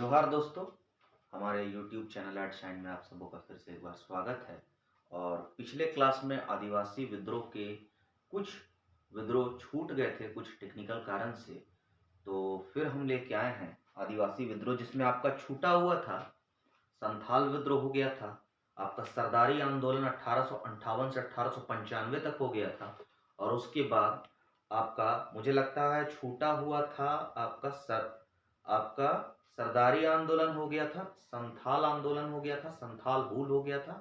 जोहार दोस्तों, हमारे YouTube चैनल एट शाइन में आप सबों का फिर से एक बार स्वागत है। और पिछले क्लास में आदिवासी विद्रोह के कुछ विद्रोह छूट गए थे कुछ टेक्निकल कारण से, तो फिर हम लेके आए हैं आदिवासी विद्रोह, जिसमें आपका छूटा हुआ था संथाल विद्रोह हो गया था। आपका सरदारी आंदोलन 1858 से 1895 तक हो गया था। और उसके बाद आपका मुझे लगता है छूटा हुआ था आपका सरदारी आंदोलन हो गया था, संथाल आंदोलन हो गया था, संथाल हूल हो गया था,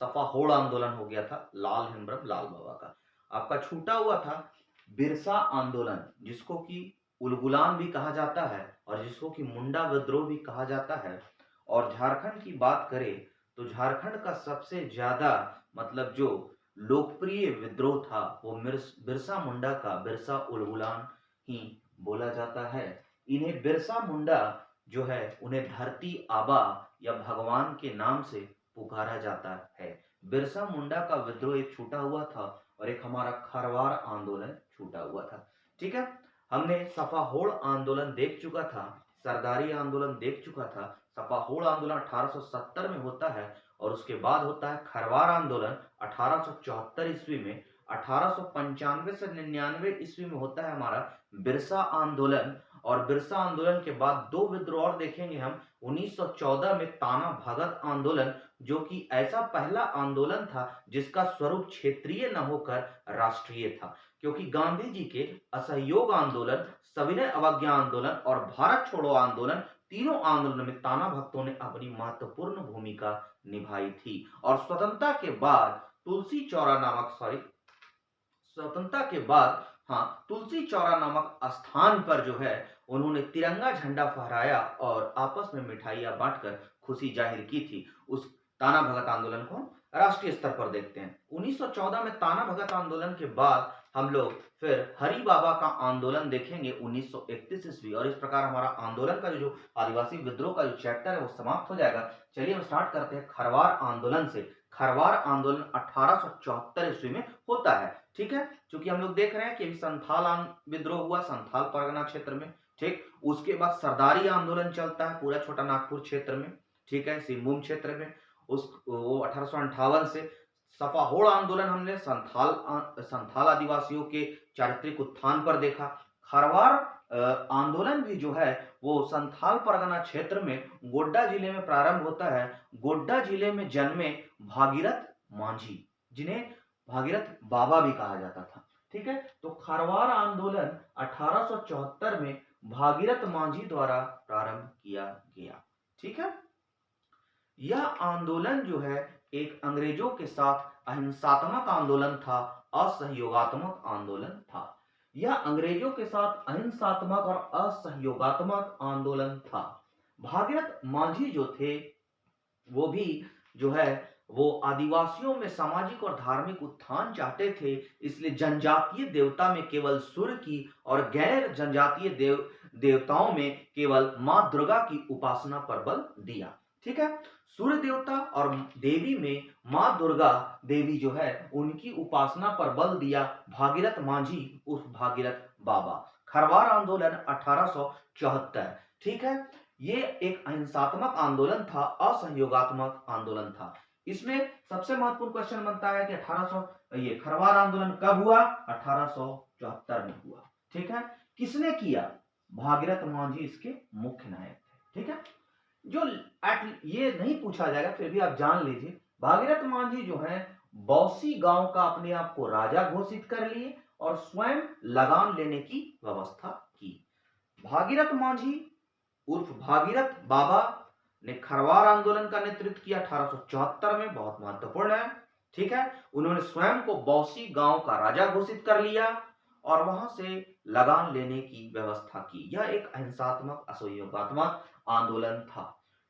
सफा होड़ आंदोलन हो गया था लाल हिमरम लाल बाबा का। आपका छूटा हुआ था बिरसा आंदोलन, जिसको कि उलगुलान भी कहा जाता है और जिसको कि मुंडा विद्रोह भी कहा जाता है। और झारखंड की बात करें तो झारखंड का सबसे ज्यादा मतलब जो लोकप्रिय विद्रोह था वो बिरसा मुंडा का बिरसा उलगुलान ही बोला जाता है। इन्हें बिरसा मुंडा जो है उन्हें धरती आबा या भगवान के नाम से पुकारा जाता है। बिरसा मुंडा का विद्रोह एक छूटा हुआ था और एक हमारा खरवार आंदोलन छूटा हुआ था। ठीक है, हमने सफा होड़ आंदोलन देख चुका था, सरदारी आंदोलन देख चुका था। सफा होड़ आंदोलन 1870 में होता है और उसके बाद होता है खरवार आंदोलन 1874 ईस्वी में। 1895 से 99 ईस्वी में होता है हमारा बिरसा आंदोलन। और बिरसा आंदोलन के बाद दो विद्रोह और देखेंगे हम। 1914 में ताना भगत आंदोलन, जो कि ऐसा पहला आंदोलन था जिसका स्वरूप क्षेत्रीय न होकर राष्ट्रीय था, क्योंकि गांधी जी के असहयोग आंदोलन, सविनय अवज्ञा आंदोलन और भारत छोड़ो आंदोलन, तीनों आंदोलन में ताना भक्तों ने अपनी महत्वपूर्ण भूमिका निभाई थी। और स्वतंत्रता के बाद तुलसी चौरा नामक स्वतंत्रता के बाद तुलसी चौरा नामक स्थान पर जो है उन्होंने तिरंगा झंडा फहराया और आपस में मिठाइयां बांटकर खुशी जाहिर की थी। उस ताना भगत आंदोलन को हम राष्ट्रीय स्तर पर देखते हैं। 1914 में ताना भगत आंदोलन के बाद हम लोग फिर हरि बाबा का आंदोलन देखेंगे 1931 ईस्वी। और इस प्रकार हमारा आंदोलन का जो आदिवासी विद्रोह का जो चैप्टर है वो समाप्त हो जाएगा। चलिए हम स्टार्ट करते हैं खरवार आंदोलन से। खरवार आंदोलन 1874 ईस्वी में होता है। ठीक है, क्योंकि हम लोग देख रहे हैं कि संथाल विद्रोह हुआ संथाल परगना क्षेत्र में। ठीक, उसके बाद सरदारी आंदोलन चलता है पूरा छोटा नागपुर क्षेत्र में। ठीक है, सिंहभूम क्षेत्र में वो 1858 से। सफा होड़ आंदोलन हमने संथाल आदिवासियों के चारित्रिक उत्थान पर देखा। खरवार आंदोलन भी जो है वो संथाल परगना क्षेत्र में गोड्डा जिले में प्रारंभ होता है। गोड्डा जिले में जन्मे भागीरथ मांझी, जिन्हें भागीरथ बाबा भी कहा जाता था। ठीक है, तो खरवार आंदोलन 1874 में भागीरथ मांझी द्वारा प्रारंभ किया गया। ठीक है, यह आंदोलन जो है एक अंग्रेजों के साथ अहिंसात्मक आंदोलन था, असहयोगात्मक आंदोलन था। यह अंग्रेजों के साथ अहिंसात्मक और असहयोगात्मक आंदोलन था। भागीरथ मांझी जो थे वो भी जो है वो आदिवासियों में सामाजिक और धार्मिक उत्थान चाहते थे, इसलिए जनजातीय देवता में केवल सूर्य की और गैर जनजातीय देवताओं में केवल मां दुर्गा की उपासना पर बल दिया। ठीक है, सूर्य देवता और देवी में मां दुर्गा देवी जो है उनकी उपासना पर बल दिया भागीरथ मांझी उर्फ भागीरथ बाबा। खरवार आंदोलन 1874। ठीक है, ये एक अहिंसात्मक आंदोलन था, असहयोगात्मक आंदोलन था। इसमें सबसे महत्वपूर्ण क्वेश्चन बनता है कि ये खरवार आंदोलन कब हुआ? 1874 में हुआ। ठीक है, किसने किया? भागीरथ मांझी इसके मुख्य नायक थे। ठीक है, जो ये नहीं पूछा जाएगा फिर भी आप जान लीजिए, भागीरथ मांझी जो है बौसी गांव का अपने आप को राजा घोषित कर लिए और स्वयं लगान लेने की व्यवस्था की। भागीरथ मांझी उर्फ भागीरथ बाबा ने खरवार आंदोलन का नेतृत्व किया 1874 में, बहुत महत्वपूर्ण है। ठीक है, उन्होंने स्वयं को बौसी गांव का राजा घोषित कर लिया और वहां से लगान लेने की व्यवस्था की। यह एक अहिंसात्मक असहयोगात्मक आंदोलन था।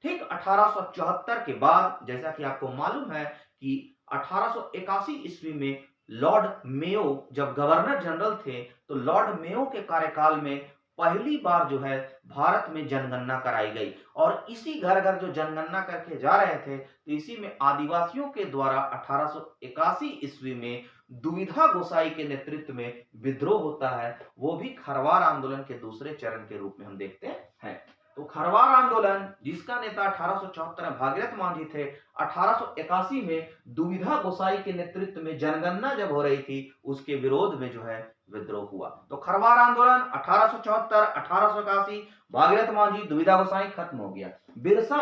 ठीक, 1874 के बाद जैसा कि आपको मालूम है कि 1881 ईस्वी में लॉर्ड मेयो जब गवर्नर जनरल थे तो लॉर्ड मेयो के कार्यकाल में पहली बार जो है भारत में जनगणना कराई गई। और इसी घर घर जो जनगणना करके जा रहे थे तो इसी में आदिवासियों के द्वारा 1881 ईस्वी में दुविधा गोसाई के नेतृत्व में विद्रोह होता है, वो भी खरवार आंदोलन के दूसरे चरण के रूप में हम देखते हैं। तो खरवार आंदोलन जिसका नेता 1874 में भागीरथ मांझी थे, 1881 में दुविधा गोसाई के नेतृत्व में जनगणना जब हो रही थी उसके विरोध में जो है विद्रोह हुआ। तो खरवार आंदोलन 1874, 1881, भागीरथ मांझी, दुविधा गोसाई, खत्म हो गया। बिरसा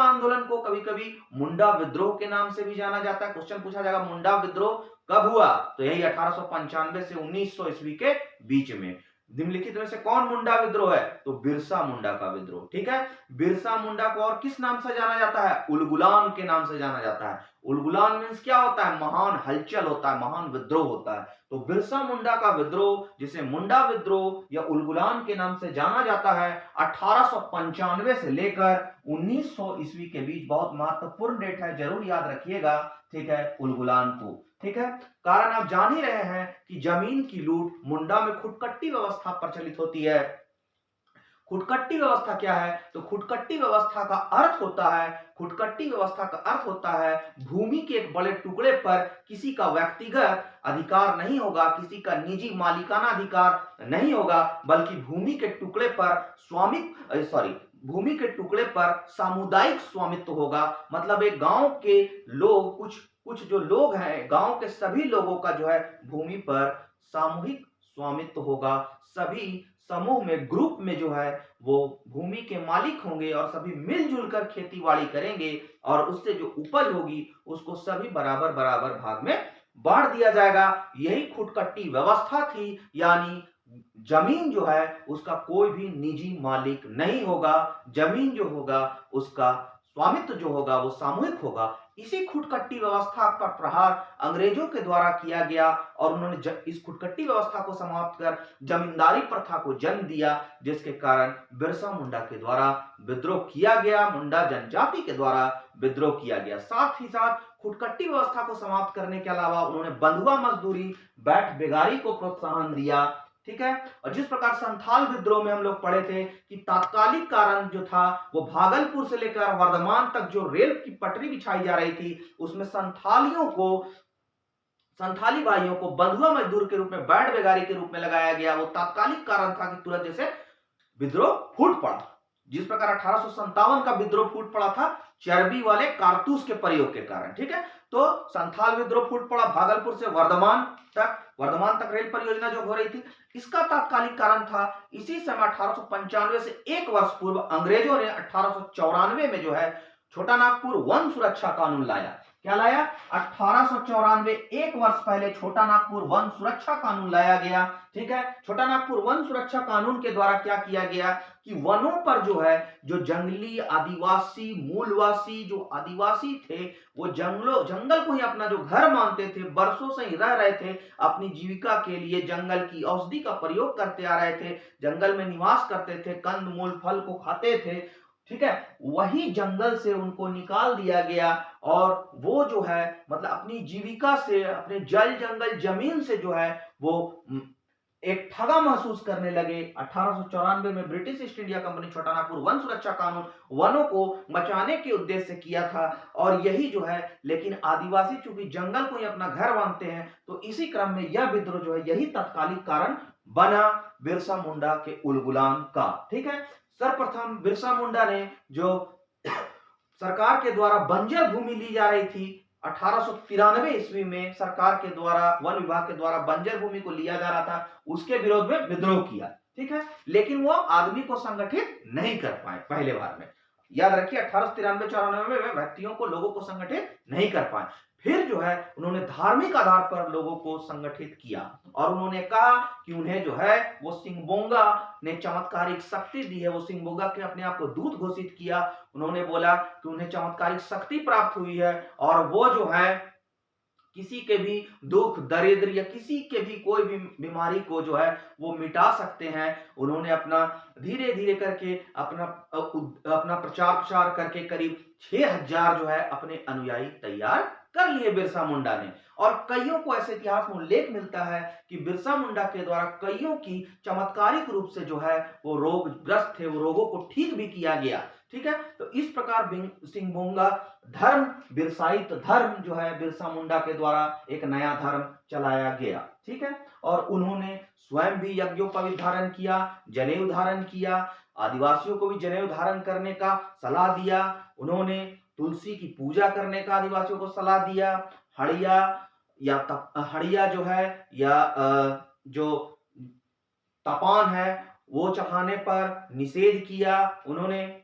आंदोलन को कभी कभी मुंडा विद्रोह के नाम से भी जाना जाता है। क्वेश्चन पूछा जाएगा मुंडा विद्रोह कब हुआ, तो यही 1895 से 1900 ईस्वी के बीच में। निम्नलिखित में से कौन मुंडा विद्रोह है, तो बिरसा मुंडा का विद्रोह। ठीक है, बिरसा मुंडा को और किस नाम से जाना जाता है, उलगुलान के नाम से जाना जाता है। उलगुलान मींस क्या होता है, महान हलचल होता है, महान विद्रोह होता है। तो बिरसा मुंडा का विद्रोह जिसे मुंडा विद्रोह या उलगुलान के नाम से जाना जाता है, 1895 से लेकर 1900 ईस्वी के बीच। बहुत महत्वपूर्ण डेट है, जरूर याद रखिएगा। ठीक है, उलगुलान को। ठीक है, कारण आप जान ही रहे हैं कि जमीन की लूट, मुंडा में खुटकट्टी व्यवस्था प्रचलित होती है। खुटकट्टी व्यवस्था क्या है, तो खुटकट्टी व्यवस्था का अर्थ होता है, खुटकट्टी व्यवस्था का अर्थ होता है भूमि के एक बड़े टुकड़े पर किसी का व्यक्तिगत अधिकार नहीं होगा, किसी का निजी मालिकाना अधिकार नहीं होगा, बल्कि भूमि के टुकड़े पर भूमि के टुकड़े पर सामुदायिक स्वामित्व होगा। मतलब एक गांव के लोग, कुछ जो लोग हैं, गांव के सभी लोगों का जो है भूमि पर सामूहिक स्वामित्व होगा। सभी समूह में, ग्रुप में जो है वो भूमि के मालिक होंगे और सभी मिलजुल कर खेती बाड़ी करेंगे और उससे जो उपज होगी उसको सभी बराबर बराबर भाग में बांट दिया जाएगा। यही खुटकट्टी व्यवस्था थी, यानी जमीन जो है उसका कोई भी निजी मालिक नहीं होगा, जमीन जो होगा उसका स्वामित्व जो होगा वो सामूहिक होगा। इसी खुटकट्टी व्यवस्था का प्रहार अंग्रेजों के द्वारा किया गया और उन्होंने इस खुटकट्टी व्यवस्था को समाप्त कर जमींदारी प्रथा को जन्म दिया, जिसके कारण बिरसा मुंडा के द्वारा विद्रोह किया गया, मुंडा जनजाति के द्वारा विद्रोह किया गया। साथ ही साथ खुटकट्टी व्यवस्था को समाप्त करने के अलावा उन्होंने बंधुआ मजदूरी, बैठ बेगारी को प्रोत्साहन दिया। ठीक है, और जिस प्रकार संथाल विद्रोह में हम लोग पढ़े थे कि तात्कालिक कारण जो था वो भागलपुर से लेकर वर्धमान तक जो रेल की पटरी बिछाई जा रही थी, उसमें संथाली भाइयों को बंधुआ मजदूर के रूप में, बैठ बेगारी के रूप में लगाया गया। वो तात्कालिक कारण था कि तुरंत जैसे विद्रोह फूट पड़ा। जिस प्रकार 1857 का विद्रोह फूट पड़ा था चर्बी वाले कारतूस के प्रयोग के कारण। ठीक है, तो संथाल विद्रोह फूट पड़ा भागलपुर से वर्धमान तक रेल परियोजना जो हो रही थी, इसका तात्कालिक कारण था। इसी समय 1895 से एक वर्ष पूर्व अंग्रेजों ने 1894 में जो है छोटा नागपुर वन सुरक्षा कानून लाया। क्या लाया, 1894, एक वर्ष पहले छोटा नागपुर वन सुरक्षा कानून लाया गया। ठीक है, छोटा नागपुर वन सुरक्षा कानून के द्वारा क्या किया गया कि वनों पर जो है, जो जंगली आदिवासी मूलवासी जो आदिवासी थे, वो जंगल को ही अपना जो घर मानते थे, बरसों से ही रह रहे थे, अपनी जीविका के लिए जंगल की औषधि का प्रयोग करते आ रहे थे, जंगल में निवास करते थे, कंद मूल फल को खाते थे। ठीक है, वही जंगल से उनको निकाल दिया गया और वो जो है मतलब अपनी जीविका से, अपने जल जंगल जमीन से जो है वो एक ठगा महसूस करने लगे। 1894 में ब्रिटिश ईस्ट इंडिया कंपनी छोटा नागपुर वन सुरक्षा कानून वनों को बचाने के उद्देश्य से किया था और यही जो है, लेकिन आदिवासी चूंकि जंगल को ही अपना घर मानते हैं, तो इसी क्रम में यह विद्रोह जो है यही तत्कालिक कारण बना बिरसा मुंडा के उलगुलान का। ठीक है, सर्वप्रथम बिरसा मुंडा ने जो सरकार के द्वारा बंजर भूमि ली जा रही थी, 1893 ईस्वी में सरकार के द्वारा, वन विभाग के द्वारा बंजर भूमि को लिया जा रहा था, उसके विरोध में विद्रोह किया। ठीक है, लेकिन वो आदमी को संगठित नहीं कर पाए पहले बार में। याद रखिए 1893-94 में व्यक्तियों को, लोगों को संगठित नहीं कर पाए। फिर जो है उन्होंने धार्मिक आधार पर लोगों को संगठित किया और उन्होंने कहा कि उन्हें जो है वो सिंहबोंगा ने चमत्कारिक शक्ति दी है। वो सिंहबोंगा के अपने आप को दूत घोषित किया। उन्होंने बोला कि उन्हें चमत्कारिक शक्ति प्राप्त हुई है और वो जो है किसी के भी दुख दरिद्र या किसी के भी कोई भी बीमारी को जो है वो मिटा सकते हैं। उन्होंने अपना धीरे धीरे करके अपना प्रचार करके करीब 6000 जो है अपने अनुयायी तैयार कर लिए बिरसा मुंडा ने। और कईयों को ऐसे इतिहास में उल्लेख मिलता है कि बिरसा मुंडा के द्वारा कईयों की चमत्कारिक रूप से जो है वो रोगग्रस्त थे, वो रोगों को ठीक भी किया गया। ठीक है, तो इस प्रकार सिंहबोंगा धर्म, बिरसाइत धर्म जो है बिरसा मुंडा के द्वारा एक नया धर्म चलाया गया। ठीक है, और उन्होंने स्वयं भी यज्ञोपवीत धारण किया, जनेऊ धारण किया, आदिवासियों को भी जनेऊ धारण करने का सलाह दिया। उन्होंने तुलसी की पूजा करने का आदिवासियों को सलाह दिया। हड़िया हड़िया जो है या जो तपान है वो चखाने पर निषेध किया। उन्होंने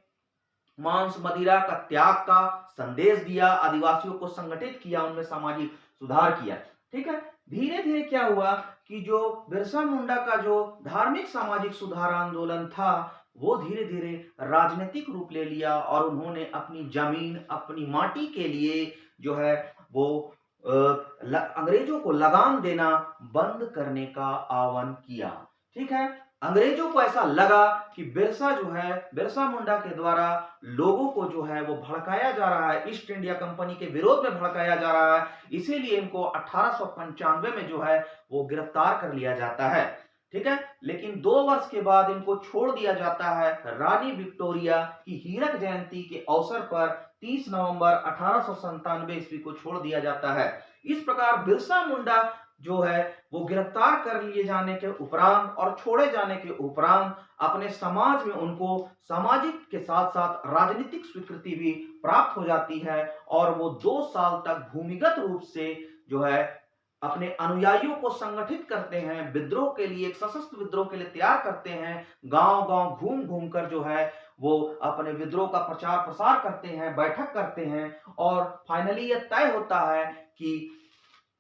मांस मदिरा का त्याग का संदेश दिया, आदिवासियों को संगठित किया, उनमें सामाजिक सुधार किया। ठीक है, धीरे धीरे क्या हुआ कि जो बिरसा मुंडा का जो धार्मिक सामाजिक सुधार आंदोलन था वो धीरे धीरे राजनीतिक रूप ले लिया और उन्होंने अपनी जमीन, अपनी माटी के लिए जो है वो अंग्रेजों को लगान देना बंद करने का आह्वान किया। ठीक है, अंग्रेजों को ऐसा लगा कि बिरसा मुंडा के द्वारा लोगों को जो है वो भड़काया जा रहा है, ईस्ट इंडिया कंपनी के विरोध में भड़काया जा रहा है, इसीलिए इनको 1895 में जो है वो गिरफ्तार कर लिया जाता है। ठीक है, लेकिन 2 वर्ष के बाद इनको छोड़ दिया जाता है। रानी विक्टोरिया की हीरक जयंती के अवसर पर 30 नवंबर 1897 ईस्वी को छोड़ दिया जाता है। इस प्रकार बिरसा मुंडा जो है वो गिरफ्तार कर लिए जाने के उपरांत और छोड़े जाने के उपरांत अपने समाज में उनको सामाजिक के साथ साथ राजनीतिक स्वीकृति भी प्राप्त हो जाती है और वो 2 साल तक भूमिगत रूप से जो है अपने अनुयायियों को संगठित करते हैं, विद्रोह के लिए, एक सशस्त्र विद्रोह के लिए तैयार करते हैं, गांव-गांव घूम-घूम कर जो है वो अपने विद्रोह का प्रचार प्रसार करते हैं, बैठक करते हैं और फाइनली यह तय होता है कि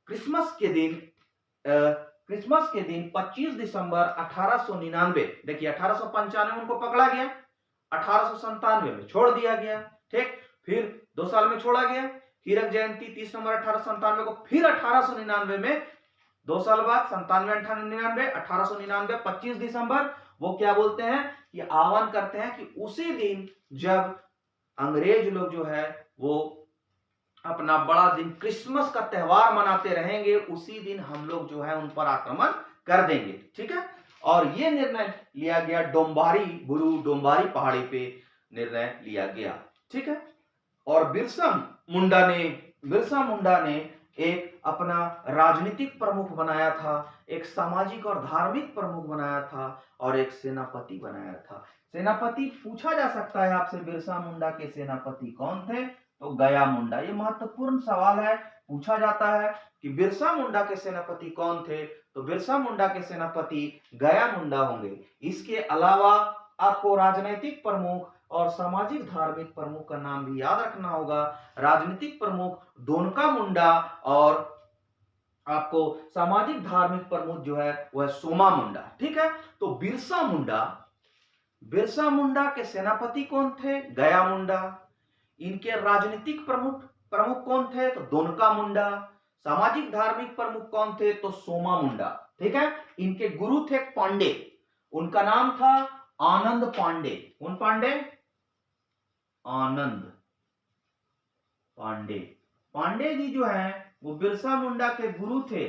क्रिसमस के दिन 25 दिसंबर 1899, देखिए 1895 में उनको पकड़ा गया, 1897 में छोड़ दिया गया। ठीक, फिर 2 साल में छोड़ा गया। हीरक जयंती 30 नवंबर 1897 को, फिर 1899 में 2 साल बाद 97, 1899, 25 दिसंबर वो क्या बोलते हैं कि आह्वान करते हैं कि उसी दिन जब अंग्रेज लोग जो है वो अपना बड़ा दिन क्रिसमस का त्योहार मनाते रहेंगे, उसी दिन हम लोग जो है उन पर आक्रमण कर देंगे। ठीक है, और ये निर्णय लिया गया डोम्बारी पहाड़ी पे निर्णय लिया गया। ठीक है, और बिरसा मुंडा ने एक अपना राजनीतिक प्रमुख बनाया था, एक सामाजिक और धार्मिक प्रमुख बनाया था और एक सेनापति बनाया था। सेनापति पूछा जा सकता है आपसे, बिरसा मुंडा के सेनापति कौन थे? तो गया मुंडा। ये महत्वपूर्ण सवाल है, पूछा जाता है कि बिरसा मुंडा के सेनापति कौन थे? तो बिरसा मुंडा के सेनापति गया मुंडा होंगे। इसके अलावा आपको राजनीतिक प्रमुख और सामाजिक धार्मिक प्रमुख का नाम भी याद रखना होगा। राजनीतिक प्रमुख दोनका मुंडा और आपको सामाजिक धार्मिक प्रमुख जो है वह सोमा मुंडा। ठीक है, तो बिरसा मुंडा के सेनापति कौन थे? गया मुंडा। इनके राजनीतिक प्रमुख कौन थे? तो दोनका मुंडा। सामाजिक धार्मिक प्रमुख कौन थे? तो सोमा मुंडा। ठीक है, इनके गुरु थे पांडे, उनका नाम था आनंद पांडे। कौन पांडे? आनंद पांडे। पांडे जी जो है वो बिरसा मुंडा के गुरु थे,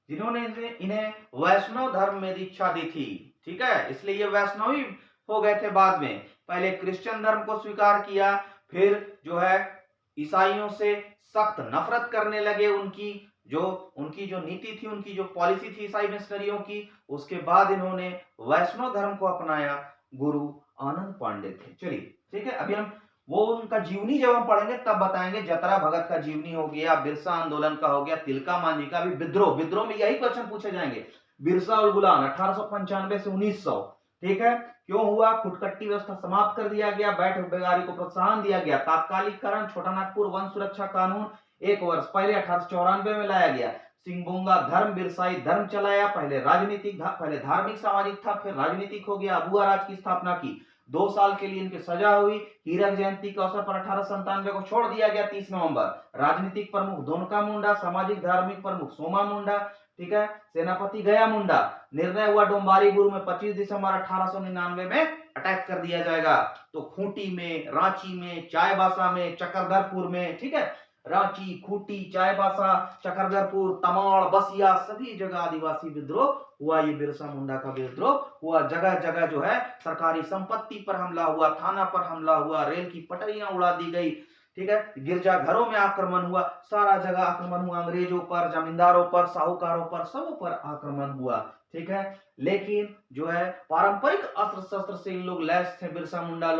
जिन्होंने इन्हें वैष्णव धर्म में दीक्षा दी थी। ठीक है, इसलिए ये वैष्णवी हो गए थे बाद में। पहले क्रिश्चियन धर्म को स्वीकार किया, फिर जो है ईसाइयों से सख्त नफरत करने लगे। उनकी जो नीति थी, उनकी जो पॉलिसी थी ईसाई मिशनरियों की, उसके बाद इन्होंने वैष्णव धर्म को अपनाया। गुरु आनंद पांडे थे। चलिए ठीक है, अभी हम वो उनका जीवनी जब हम पढ़ेंगे तब बताएंगे। जतरा भगत का जीवनी हो गया, बिरसा आंदोलन का हो गया, तिलका मांझी का भी विद्रोह में यही क्वेश्चन पूछे जाएंगे। बिरसा और गुलाम 1895 से 1900। ठीक है, क्यों हुआ? खुटकट्टी व्यवस्था समाप्त कर दिया गया, बैठ बेगारी को प्रोत्साहन दिया गया, तात्कालिकरण, छोटा नागपुर वन सुरक्षा कानून 1 वर्ष पहले 1894 में लाया गया। सिंगभूंगा धर्म, बिरसाई धर्म चलाया। पहले धार्मिक सामाजिक था, फिर राजनीतिक हो गया। अबुआ राज की स्थापना की। 2 साल के लिए इनकी सजा हुई। हीरक जयंती के अवसर पर 1897 को छोड़ दिया गया 30 नवंबर। राजनीतिक प्रमुख दोनका मुंडा, सामाजिक धार्मिक प्रमुख सोमा मुंडा। ठीक है, सेनापति गया मुंडा। निर्णय हुआ डोम्बारी गुरु में 25 दिसंबर 1899 में अटैक कर दिया जाएगा। तो खूंटी में, रांची में, चाईबासा में, चक्रधरपुर में, ठीक है, रांची, खूंटी, चाईबासा, चक्रधरपुर, तमाड़, बसिया, सभी जगह आदिवासी विद्रोह हुआ। ये बिरसा मुंडा का विद्रोह हुआ। जगह जगह जो है सरकारी संपत्ति पर हमला हुआ, थाना पर हमला हुआ, रेल की पटरियां उड़ा दी गई, ठीक है, गिरजाघरों में आक्रमण हुआ, सारा जगह आक्रमण हुआ, अंग्रेजों पर, जमींदारों पर, साहूकारों पर, सब पर आक्रमण हुआ। ठीक है, लेकिन जो है पारंपरिक अस्त्र शस्त्र से इन लोग लैस थे, बिरसा मुंडा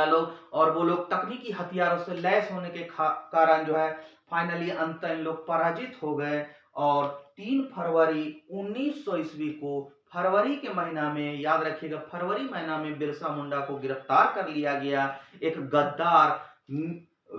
लोग, और वो लोग तकनीकी हथियारों से लैस होने के कारण जो है फाइनली अंत इन लोग पराजित हो गए। और 3 फरवरी 1900 ईस्वी को, फरवरी के महीना में, याद रखिएगा, फरवरी महीना में बिरसा मुंडा को गिरफ्तार कर लिया गया एक गद्दार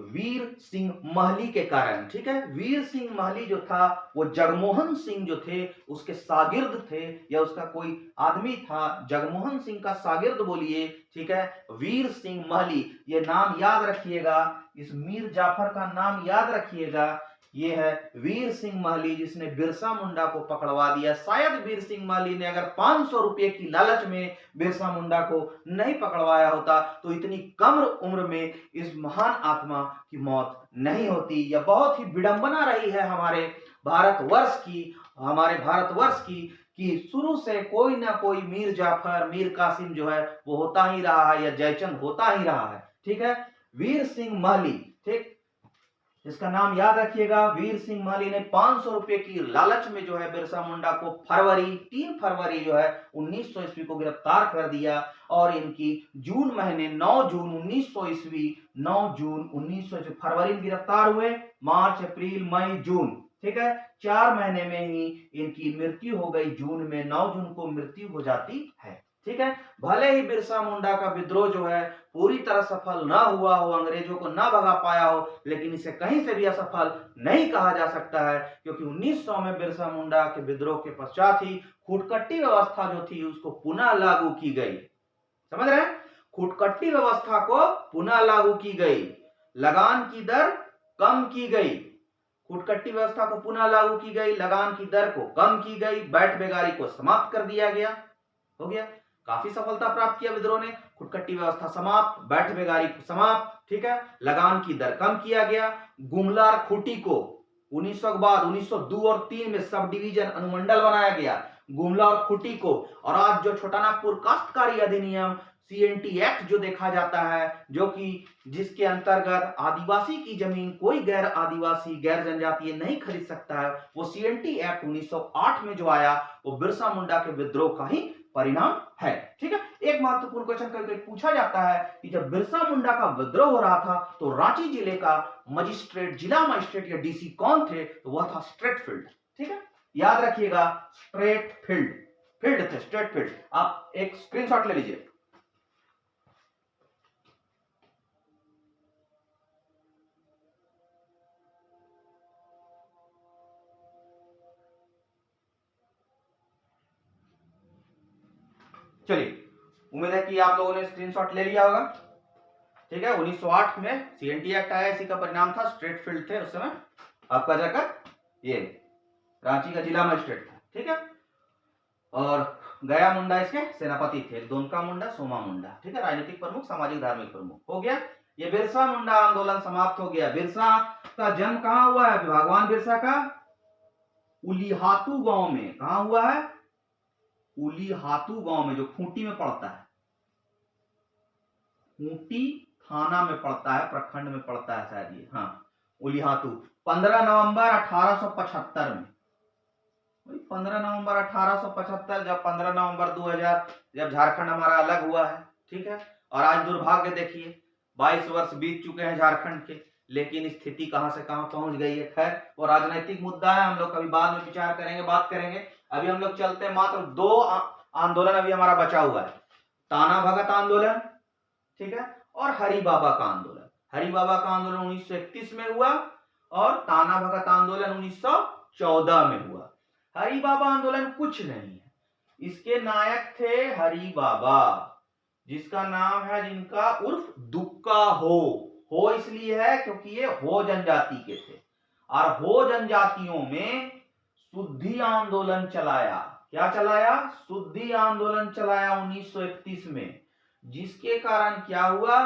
वीर सिंह महली के कारण। ठीक है, वीर सिंह महली जो था वो जगमोहन सिंह जो थे उसके शागिर्द थे, या उसका कोई आदमी था, जगमोहन सिंह का शागिर्द बोलिए। ठीक है, वीर सिंह महली, ये नाम याद रखिएगा, इस मीर जाफर का नाम याद रखिएगा। ये है वीर सिंह महली जिसने बिरसा मुंडा को पकड़वा दिया। शायद वीर सिंह महली ने अगर 500 रुपए की लालच में बिरसा मुंडा को नहीं पकड़वाया होता तो इतनी कम उम्र में इस महान आत्मा की मौत नहीं होती। यह बहुत ही विडंबना रही है हमारे भारतवर्ष की कि शुरू से कोई ना कोई मीर जाफर, मीर कासिम जो है वो होता ही रहा है, या जयचंद होता ही रहा है। ठीक है, वीर सिंह महली, ठीक, इसका नाम याद रखिएगा। वीर सिंह महली ने 500 रुपए की लालच में जो है बिरसा मुंडा को 3 फरवरी जो है 1900 ईस्वी को गिरफ्तार कर दिया, और इनकी जून महीने 9 जून 1900 ईस्वी, 9 जून 1900 ईस्वी, फरवरी में गिरफ्तार हुए, मार्च, अप्रैल, मई, जून, ठीक है, 4 महीने में ही इनकी मृत्यु हो गई। जून में 9 जून को मृत्यु हो जाती है। ठीक है, भले ही बिरसा मुंडा का विद्रोह जो है पूरी तरह सफल ना हुआ हो, अंग्रेजों को ना भगा पाया हो, लेकिन इसे कहीं से भी असफल नहीं कहा जा सकता है, क्योंकि 1900 में बिरसा मुंडा के विद्रोह के पश्चात ही खूटकट्टी व्यवस्था जो थी उसको पुनः लागू की गई। समझ रहे हैं, खूटकट्टी व्यवस्था को पुनः लागू की गई, लगान की दर कम की गई, खूटकट्टी व्यवस्था को पुनः लागू की गई, लगान की दर को कम की गई, बैठ बेगारी को समाप्त कर दिया गया। हो गया, काफी सफलता प्राप्त किया विद्रोह ने, खुटकट्टी व्यवस्था समाप्त, बैठ बेगारी समाप्त, ठीक है, लगान की दर कम किया गया, गुमला और खूंटी को 1900 के बाद 1902 और 3 में सब डिवीजन अनुमंडल बनाया गया, गुमला और खूंटी को। और आज जो छोटा नागपुर काश्तकारी अधिनियम CNT एक्ट जो देखा जाता है, जो कि जिसके अंतर्गत आदिवासी की जमीन कोई गैर आदिवासी, गैर जनजातीय नहीं खरीद सकता है, वो CNT एक्ट 1908 में जो आया वो बिरसा मुंडा के विद्रोह का ही परिणाम है। ठीक है, एक महत्वपूर्ण क्वेश्चन कभी पूछा जाता है कि जब बिरसा मुंडा का विद्रोह हो रहा था तो रांची जिले का मजिस्ट्रेट, जिला मजिस्ट्रेट या DC कौन थे? तो वह था स्ट्रेटफील्ड। ठीक है, याद रखिएगा, स्ट्रेटफील्ड थे, स्ट्रेटफील्ड। आप एक स्क्रीनशॉट ले लीजिए। चलिए, उम्मीद है कि आप लोगों ने स्क्रीनशॉट ले लिया होगा। ठीक है, 1908 में CNT एक्ट आया, इसी का परिणाम था, स्ट्रेटफील्ड थे उस समय आपका जाकर, ये रांची का जिला मजिस्ट्रेट था। ठीक है, और गया मुंडा इसके सेनापति थे, दोनका मुंडा, सोमा मुंडा। ठीक है, राजनीतिक प्रमुख, सामाजिक धार्मिक प्रमुख। हो गया, ये बिरसा मुंडा आंदोलन समाप्त हो गया। बिरसा का जन्म कहां हुआ है? भगवान बिरसा का उलीहातू गांव में। कहां हुआ है? उलीहातू गांव में, जो खूंटी में पड़ता है, खूंटी थाना में पड़ता है, प्रखंड में पड़ता है शायद ये, हाँ, उलीहातू। 15 नवंबर 1875 में, 15 नवंबर 1875, जब 15 नवंबर 2000 जब झारखंड हमारा अलग हुआ है। ठीक है, और आज दुर्भाग्य देखिए, 22 वर्ष बीत चुके हैं झारखंड के, लेकिन स्थिति कहां से कहां पहुंच गई है। खैर, वो राजनीतिक मुद्दा है, हम लोग कभी बाद में विचार करेंगे, बात करेंगे। अभी हम लोग चलते हैं, मात्र 2 आंदोलन अभी हमारा बचा हुआ है, ताना भगत आंदोलन, ठीक है, और हरि बाबा का आंदोलन। हरि बाबा का आंदोलन 1931 में हुआ, और ताना भगत आंदोलन 1914 में हुआ। हरि बाबा आंदोलन कुछ नहीं है, इसके नायक थे हरि बाबा, जिसका नाम है, जिनका उर्फ दुक्का हो इसलिए है क्योंकि ये हो जनजाति के थे, और हो जनजातियों में शुद्धि आंदोलन चलाया। क्या चलाया? शुद्धि आंदोलन चलाया 1931 में, जिसके कारण क्या हुआ?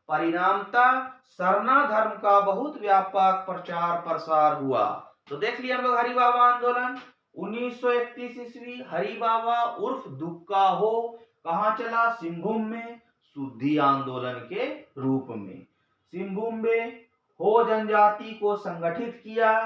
परिणामतः सरना धर्म का बहुत व्यापक प्रचार प्रसार हुआ। तो देख लिया हम लोग, हरि बाबा आंदोलन 1931 ईस्वी, हरि बाबा उर्फ दुक्का हो कहां चला? सिंहभूम में, शुद्धि आंदोलन के रूप में। सिम्बुम्बे हो जनजाति को संगठित किया,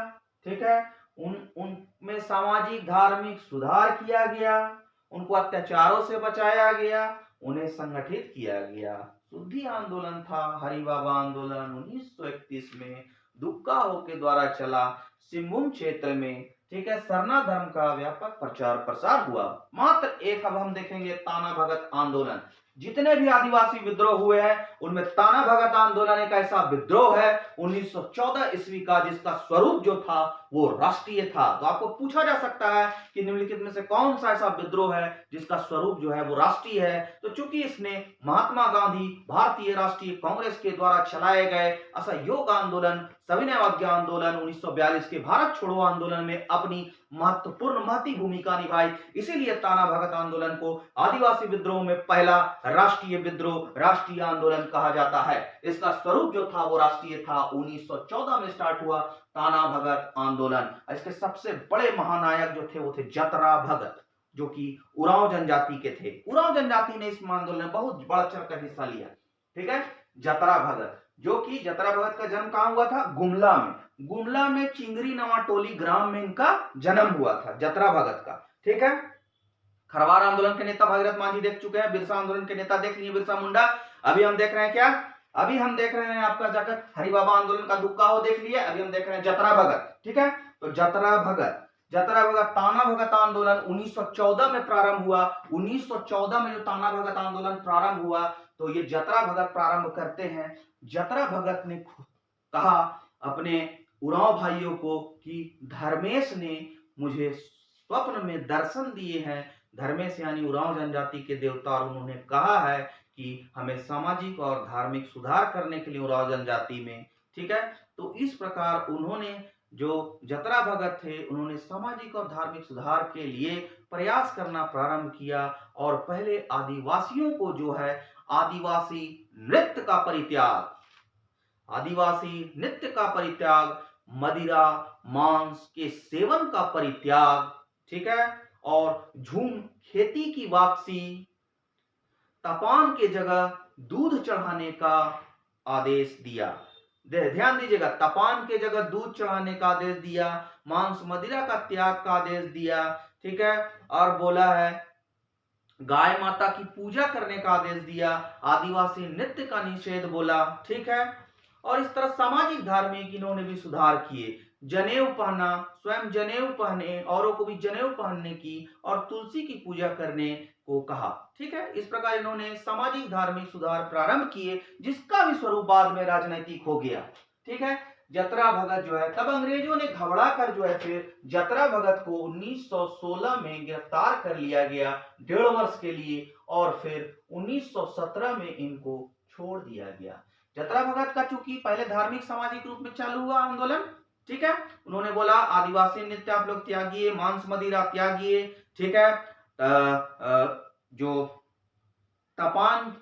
ठीक है, उनमें सामाजिक धार्मिक सुधार किया गया, उनको अत्याचारों से बचाया गया, उन्हें संगठित किया गया। शुद्धि आंदोलन था, हरिबाबा आंदोलन 1931 में दुक्काहो के द्वारा चला, सिंहभूम क्षेत्र में, ठीक है, सरना धर्म का व्यापक प्रचार प्रसार हुआ। मात्र एक अब हम देखेंगे ताना भगत आंदोलन। जितने भी आदिवासी विद्रोह हुए हैं उनमें ताना भगत आंदोलन एक ऐसा विद्रोह है 1914 ईस्वी का जिसका स्वरूप जो था वो राष्ट्रीय था। तो आपको पूछा जा सकता है कि निम्नलिखित में से कौन सा ऐसा विद्रोह है जिसका स्वरूप जो है वो राष्ट्रीय है। तो चूंकि इसने महात्मा गांधी भारतीय राष्ट्रीय कांग्रेस के द्वारा चलाए गए असहयोग आंदोलन, सविनय अवज्ञा आंदोलन 1942 के भारत छोड़ो आंदोलन में अपनी महती भूमिका निभाई, इसीलिए ताना भगत आंदोलन को आदिवासी विद्रोह में पहला राष्ट्रीय विद्रोह, राष्ट्रीय आंदोलन कहा जाता है। इसका स्वरूप जो था वो राष्ट्रीय था। 1914 में स्टार्ट हुआ ताना भगत आंदोलन। इसके सबसे बड़े महानायक जो थे वो थे जतरा भगत, जो कि उरांव जनजाति के थे। उरांव जनजाति ने इस आंदोलन में बहुत बढ़ चढ़कर हिस्सा लिया, ठीक है। जतरा भगत, जो कि जतरा भगत का जन्म कहां हुआ था? गुमला में। गुमला में चिंगरी नवाटोली ग्राम में इनका जन्म हुआ था, जतरा भगत का, ठीक है। खरवार आंदोलन के नेता भागीरथ मांझी देख चुके हैं, बिरसा आंदोलन के नेता देख लिए बिरसा मुंडा। अभी हम देख रहे हैं क्या? अभी हम देख रहे हैं आपका जाकर हरिबाबा आंदोलन का दुक्काहो देख लिए, अभी हम देख रहे हैं जतरा भगत, ठीक है। तो जतरा भगत ताना भगत आंदोलन 1914 में प्रारंभ हुआ। 1914 में जो ताना भगत आंदोलन प्रारंभ हुआ तो ये जतरा भगत प्रारंभ करते हैं। जतरा भगत ने कहा अपने उरांव भाइयों को कि धर्मेश ने मुझे स्वप्न में दर्शन दिए हैं। धर्मेश यानी उरांव जनजाति के देवता, और उन्होंने कहा है कि हमें सामाजिक और धार्मिक सुधार करने के लिए उरांव जनजाति में, ठीक है। तो इस प्रकार उन्होंने, जो जतरा भगत थे, उन्होंने सामाजिक और धार्मिक सुधार के लिए प्रयास करना प्रारंभ किया और पहले आदिवासियों को जो है आदिवासी नृत्य का परित्याग, मदिरा मांस के सेवन का परित्याग, ठीक है, और झूम खेती की वापसी, तपान के जगह दूध चढ़ाने का आदेश दिया। ध्यान दीजिएगा, तपान के जगह दूध चढ़ाने का आदेश दिया, मांस मदिरा का त्याग का आदेश दिया, ठीक है, और बोला है गाय माता की पूजा करने का आदेश दिया, आदिवासी नृत्य का निषेध बोला, ठीक है। और इस तरह सामाजिक धार्मिक इन्होंने भी सुधार किए। जनेऊ पहना, स्वयं जनेऊ पहने, औरों को भी जनेऊ पहनने की, और तुलसी की पूजा करने को कहा, ठीक है। इस प्रकार इन्होंने सामाजिक धार्मिक सुधार प्रारंभ किए, जिसका भी स्वरूप बाद में राजनैतिक हो गया, ठीक है। जतरा भगत जो है, तब अंग्रेजों ने घबरा कर जो है फिर जतरा भगत को 1916 में गिरफ्तार कर लिया गया 1.5 वर्ष के लिए, और फिर 1917 में इनको छोड़ दिया गया। जतरा भगत का चूंकि पहले धार्मिक सामाजिक रूप में चालू हुआ आंदोलन, ठीक है, उन्होंने बोला आदिवासी नृत्य आप लोग त्यागिए, मांस मदिरा त्यागिए, ठीक है, जो तपान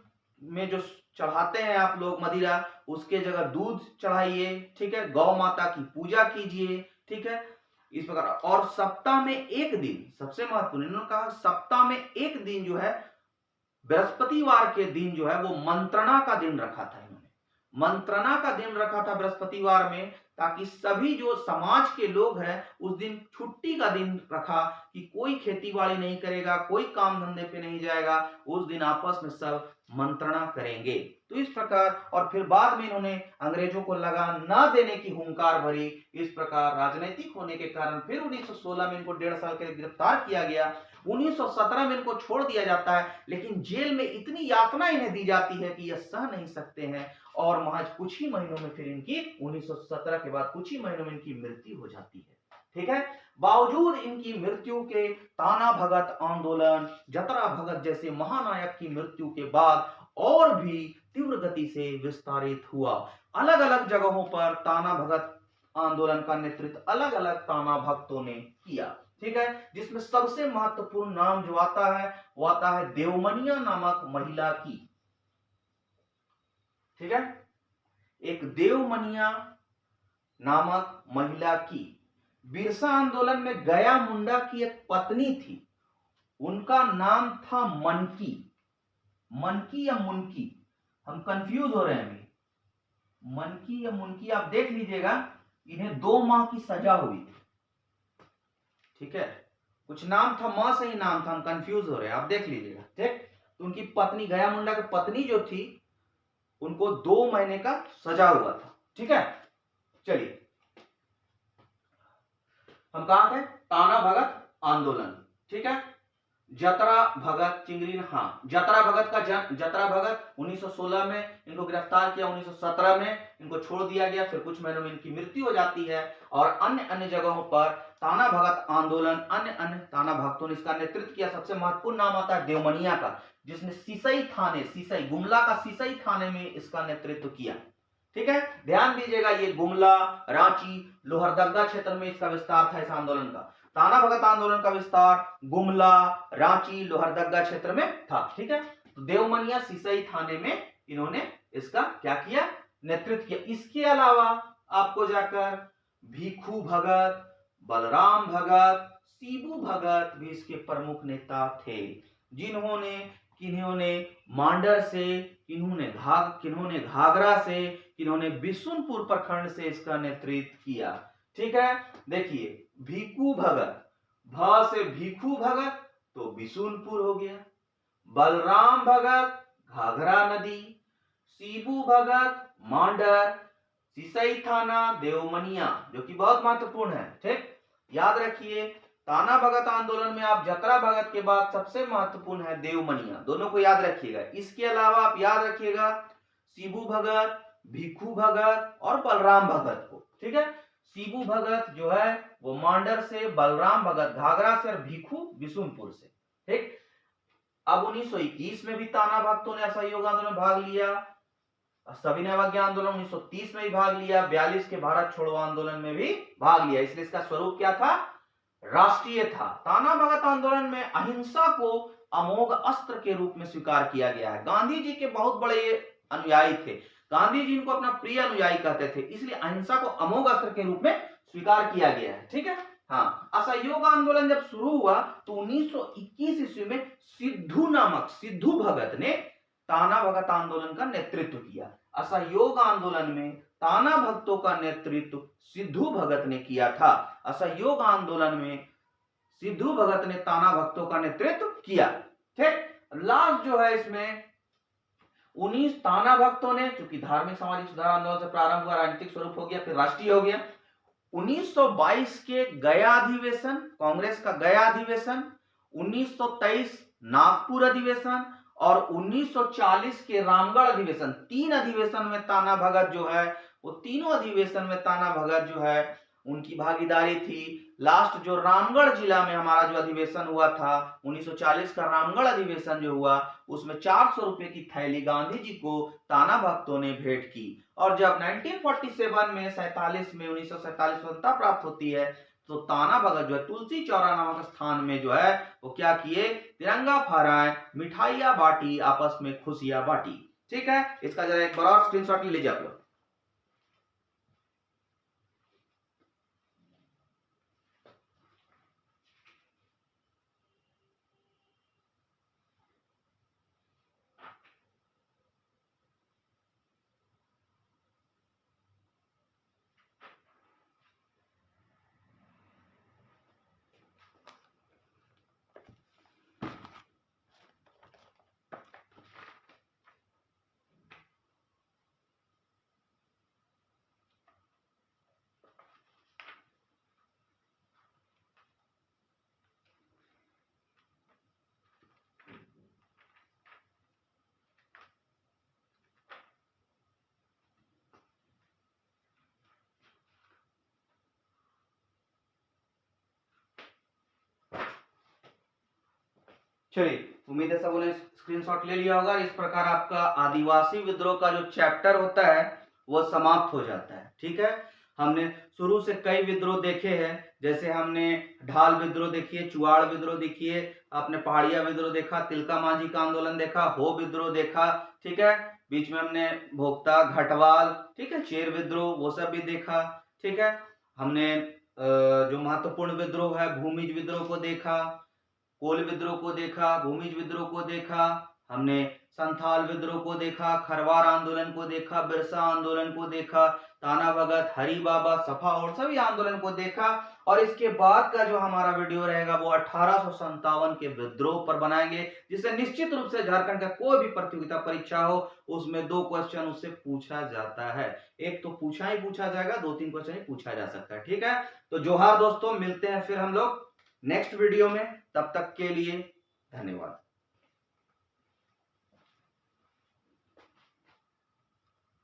में जो चढ़ाते हैं आप लोग मदिरा, उसके जगह दूध चढ़ाइए, ठीक है, गौ माता की पूजा कीजिए, ठीक है, इस प्रकार। और सप्ताह में एक दिन, सबसे महत्वपूर्ण, इन्होंने कहा सप्ताह में एक दिन जो है, बृहस्पतिवार के दिन जो है वो मंत्रणा का दिन रखा था। इन्होंने मंत्रणा का दिन रखा था बृहस्पतिवार में, ताकि सभी जो समाज के लोग हैं उस दिन छुट्टी का दिन रखा कि कोई खेती बाड़ी नहीं करेगा, कोई काम धंधे पे नहीं जाएगा, उस दिन आपस में सब मंत्रणा करेंगे। तो इस प्रकार, और फिर बाद में इन्होंने अंग्रेजों को लगान न देने की हुंकार भरी। इस प्रकार राजनीतिक होने के कारण फिर 1916 में इनको 1.5 साल के लिए गिरफ्तार किया गया। 1917 में इनको छोड़ दिया जाता है, लेकिन जेल में इतनी यातना इन्हें दी जाती है कि यह सह नहीं सकते हैं, और महज कुछ ही महीनों में फिर इनकी 1917 के बाद कुछ ही महीनों में इनकी मृत्यु हो जाती है, ठीक है। बावजूद इनकी मृत्यु के, ताना भगत आंदोलन, जतरा भगत जैसे महानायक की मृत्यु के बाद और भी तीव्र गति से विस्तारित हुआ। अलग अलग जगहों पर ताना भगत आंदोलन का नेतृत्व अलग अलग ताना भक्तों ने किया, ठीक है, जिसमें सबसे महत्वपूर्ण नाम जो आता है वो आता है देवमनिया नामक महिला की, ठीक है। एक देवमनिया नामक महिला की, बिरसा आंदोलन में गया मुंडा की एक पत्नी थी, उनका नाम था मनकी। मनकी या मुनकी, हम कंफ्यूज हो रहे हैं अभी, मनकी या मुनकी आप देख लीजिएगा, इन्हें 2 माह की सजा हुई थी। ठीक है, कुछ नाम था, मां से ही नाम था, हम कंफ्यूज हो रहे हैं, आप देख लीजिएगा। ठीक, तो उनकी पत्नी गया मुंडा की पत्नी जो थी उनको 2 महीने का सजा हुआ था। ठीक है, चलिए हम कहा थे, ताना भगत आंदोलन। ठीक है, जतरा भगत चिंगरी, हाँ जतरा भगत का जन्म, जतरा भगत 1916 में इनको गिरफ्तार किया, 1917 में इनको छोड़ दिया गया, फिर कुछ महीनों में इनकी मृत्यु हो जाती है। और अन्य अन्य जगहों पर ताना भगत आंदोलन, अन्य अन्य ताना भक्तों ने इसका नेतृत्व किया। सबसे महत्वपूर्ण नाम आता है देवमनिया का, जिसने सिसई थाने, सिसई गुमला का सिसई थाने में इसका नेतृत्व किया। ठीक है, ध्यान दीजिएगा, ये गुमला, रांची, लोहरदगा क्षेत्र में इसका विस्तार था इस आंदोलन का। ताना भगत आंदोलन का विस्तार गुमला, रांची, लोहरदगा क्षेत्र में था। ठीक है, तो देवमनिया सिसई थाने में इन्होंने इसका क्या किया, नेतृत्व किया। इसके अलावा आपको जाकर भीखू भगत, बलराम भगत, सीबू भगत भी इसके प्रमुख नेता थे, जिन्होंने किन्होंने मांडर से, किन्होंने घाघरा से, किन्होंने बिशुनपुर प्रखंड से इसका नेतृत्व किया। ठीक है, देखिए भीखू भगत, भ से भीखू भगत तो बिशुनपुर हो गया, बलराम भगत घाघरा नदी, सीबू भगत मांडर, सिसई थाना देवमनिया, जो कि बहुत महत्वपूर्ण है। ठीक, याद रखिए, ताना भगत आंदोलन में आप जतरा भगत के बाद सबसे महत्वपूर्ण है देवमनिया, दोनों को याद रखिएगा। इसके अलावा आप याद रखिएगा सीबू भगत, भीखू भगत और बलराम भगत को। ठीक है, सीबू भगत जो है वो मांडर से, बलराम भगत घाघरा से और भीखू बिशुनपुर से। ठीक, अब 1921 में भी ताना भक्तों ने असहयोग आंदोलन में भाग लिया, सविनय अवज्ञा आंदोलन 1930 में भी भाग लिया, 42 के भारत छोड़ो आंदोलन में भी भाग लिया। इसलिए इसका स्वरूप क्या था, राष्ट्रीय था। ताना भगत आंदोलन में अहिंसा को अमोघ अस्त्र के रूप में स्वीकार किया गया है। गांधी जी के बहुत बड़े अनुयायी थे, गांधी जी इनको अपना प्रिय अनुयायी कहते थे, इसलिए अहिंसा को अमोघ अस्त्र के रूप में स्वीकार किया गया है। ठीक है, हाँ, असहयोग आंदोलन जब शुरू हुआ तो 1921 ईस्वी में सिद्धू भगत ने ताना भगत आंदोलन का नेतृत्व किया। असहयोग आंदोलन में ताना भक्तों का नेतृत्व सिद्धू भगत ने किया था। असहयोग आंदोलन में सिद्धू भगत ने ताना भक्तों का नेतृत्व किया। ठीक, लास्ट जो है इसमें 19 ताना भक्तों ने, चूंकि धार्मिक सामाजिक सुधार आंदोलन से प्रारंभ हुआ, राजनीतिक स्वरूप हो गया, फिर राष्ट्रीय हो गया। 1922 के गया अधिवेशन, कांग्रेस का गया अधिवेशन, 1923 नागपुर अधिवेशन और 1940 के रामगढ़ अधिवेशन, 3 अधिवेशन में ताना भगत जो है, वो तीनों अधिवेशन में ताना भगत जो है उनकी भागीदारी थी। लास्ट जो रामगढ़ जिला में हमारा जो अधिवेशन हुआ था 1940 का रामगढ़ अधिवेशन जो हुआ, उसमें 400 रुपए की थैली गांधी जी को ताना भक्तों ने भेंट की। और जब 1947 में 1947 स्वतंत्रता प्राप्त होती है तो ताना भगत जो है तुलसी चौरा नामक स्थान में जो है वो क्या किए, तिरंगा फहराए, मिठाइयां बांटी, आपस में खुशियां बांटी। ठीक है, इसका जरा एक बार और स्क्रीनशॉट ले लीजिए आप लोग। चलिए, उम्मीद है सबों ने स्क्रीनशॉट ले लिया होगा। इस प्रकार आपका आदिवासी विद्रोह का जो चैप्टर होता है वो समाप्त हो जाता है। ठीक है, हमने शुरू से कई विद्रोह देखे हैं, जैसे हमने ढाल विद्रोह देखिए, चुआड़ विद्रोह देखिए, आपने पहाड़िया विद्रोह देखा, तिलका मांझी का आंदोलन देखा, हो विद्रोह देखा। ठीक है, बीच में हमने भोक्ता, घटवाल, ठीक है, चेर विद्रोह, वो सब भी देखा। ठीक है, हमने जो महत्वपूर्ण विद्रोह है भूमिज विद्रोह को देखा, कोल विद्रोह को देखा, भूमिज विद्रोह को देखा, हमने संथाल विद्रोह को देखा, खरवार आंदोलन को देखा, बिरसा आंदोलन को देखा, ताना भगत, हरी बाबा, सफा और सभी आंदोलन को देखा। और इसके बाद का जो हमारा वीडियो रहेगा वो 1857 के विद्रोह पर बनाएंगे, जिससे निश्चित रूप से झारखंड का कोई भी प्रतियोगिता परीक्षा हो उसमें 2 क्वेश्चन उससे पूछा जाता है। एक तो पूछा ही पूछा जाएगा, 2-3 क्वेश्चन ही पूछा जा सकता है। ठीक है, तो जोहार दोस्तों, मिलते हैं फिर हम लोग नेक्स्ट वीडियो में। तब तक के लिए धन्यवाद।